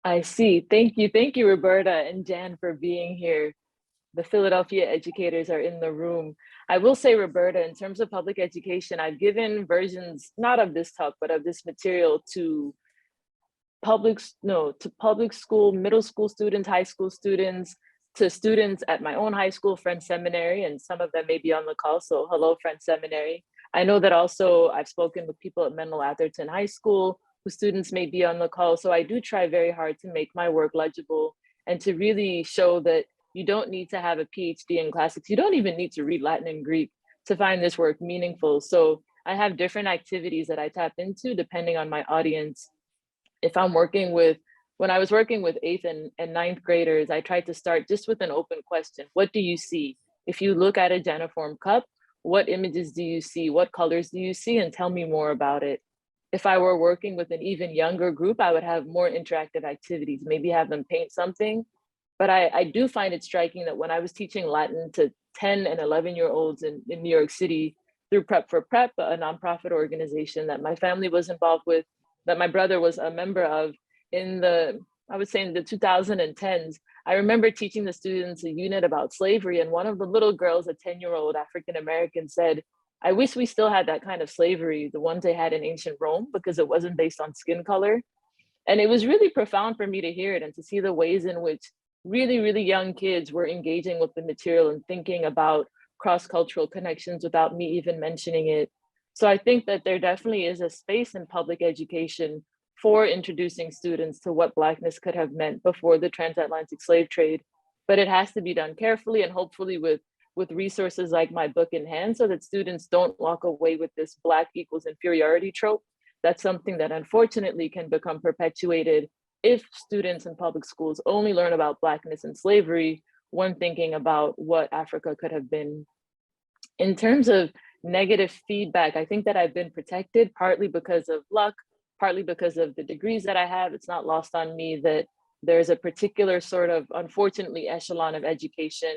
I see. Thank you, Roberta and Jan, for being here. The Philadelphia educators are in the room. I will say, Roberta, in terms of public education, I've given versions, not of this talk, but of this material to public school, middle school students, high school students, to students at my own high school, Friends Seminary, and some of them may be on the call, so hello, Friends Seminary. I know that also I've spoken with people at Menlo Atherton High School, whose students may be on the call, so I do try very hard to make my work legible and to really show that you don't need to have a PhD in classics. You don't even need to read Latin and Greek to find this work meaningful. So I have different activities that I tap into depending on my audience. If I'm working with, when I was working with 8th and 9th graders, I tried to start just with an open question. What do you see? If you look at a Janiform cup, what images do you see? What colors do you see? And tell me more about it. If I were working with an even younger group, I would have more interactive activities, maybe have them paint something. But I do find it striking that when I was teaching Latin to 10 and 11-year-olds in New York City through Prep for Prep, a nonprofit organization that my family was involved with, that my brother was a member of in the, I would say in the 2010s, I remember teaching the students a unit about slavery, and one of the little girls, a 10-year-old African-American, said, I wish we still had that kind of slavery, the ones they had in ancient Rome, because it wasn't based on skin color. And it was really profound for me to hear it and to see the ways in which really, really young kids were engaging with the material and thinking about cross-cultural connections without me even mentioning it. So I think that there definitely is a space in public education for introducing students to what Blackness could have meant before the transatlantic slave trade, but it has to be done carefully and hopefully with resources like my book in hand, so that students don't walk away with this Black equals inferiority trope. That's something that unfortunately can become perpetuated if students in public schools only learn about Blackness and slavery when thinking about what Africa could have been. In terms of negative feedback, I think that I've been protected, partly because of luck, partly because of the degrees that I have. It's not lost on me that there's a particular sort of, unfortunately, echelon of education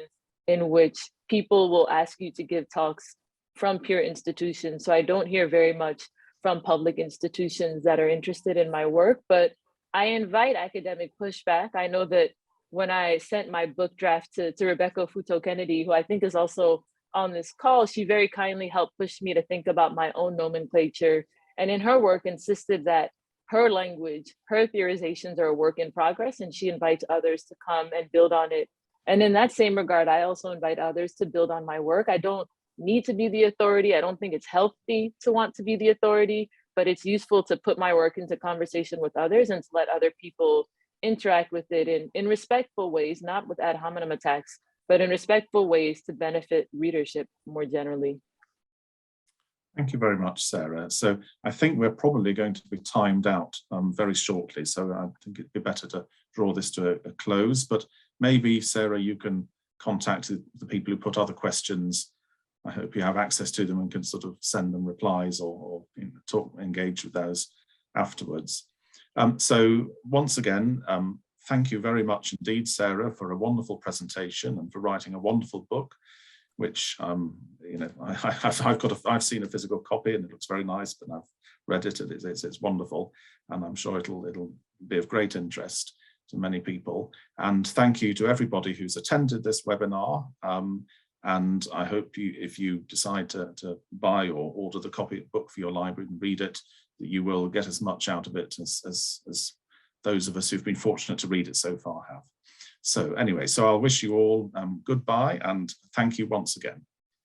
in which people will ask you to give talks from peer institutions. So I don't hear very much from public institutions that are interested in my work, but I invite academic pushback. I know that when I sent my book draft to Rebecca Futo Kennedy, who I think is also on this call, she very kindly helped push me to think about my own nomenclature. And in her work insisted that her language, her theorizations are a work in progress, and she invites others to come and build on it. And in that same regard, I also invite others to build on my work. I don't need to be the authority. I don't think it's healthy to want to be the authority, but it's useful to put my work into conversation with others and to let other people interact with it in respectful ways, not with ad hominem attacks, but in respectful ways to benefit readership more generally. Thank you very much, Sarah. So I think we're probably going to be timed out very shortly. So I think it'd be better to draw this to a close, but maybe, Sarah, you can contact the people who put other questions. I hope you have access to them and can sort of send them replies or engage with those afterwards. So once again, thank you very much indeed, Sarah, for a wonderful presentation and for writing a wonderful book, which I've seen a physical copy and it looks very nice, but I've read it and it's wonderful, and I'm sure it'll be of great interest to many people. And thank you to everybody who's attended this webinar. And I hope if you decide to buy or order the book for your library and read it, that you will get as much out of it as those of us who've been fortunate to read it so far have. So anyway, so I'll wish you all goodbye and thank you once again.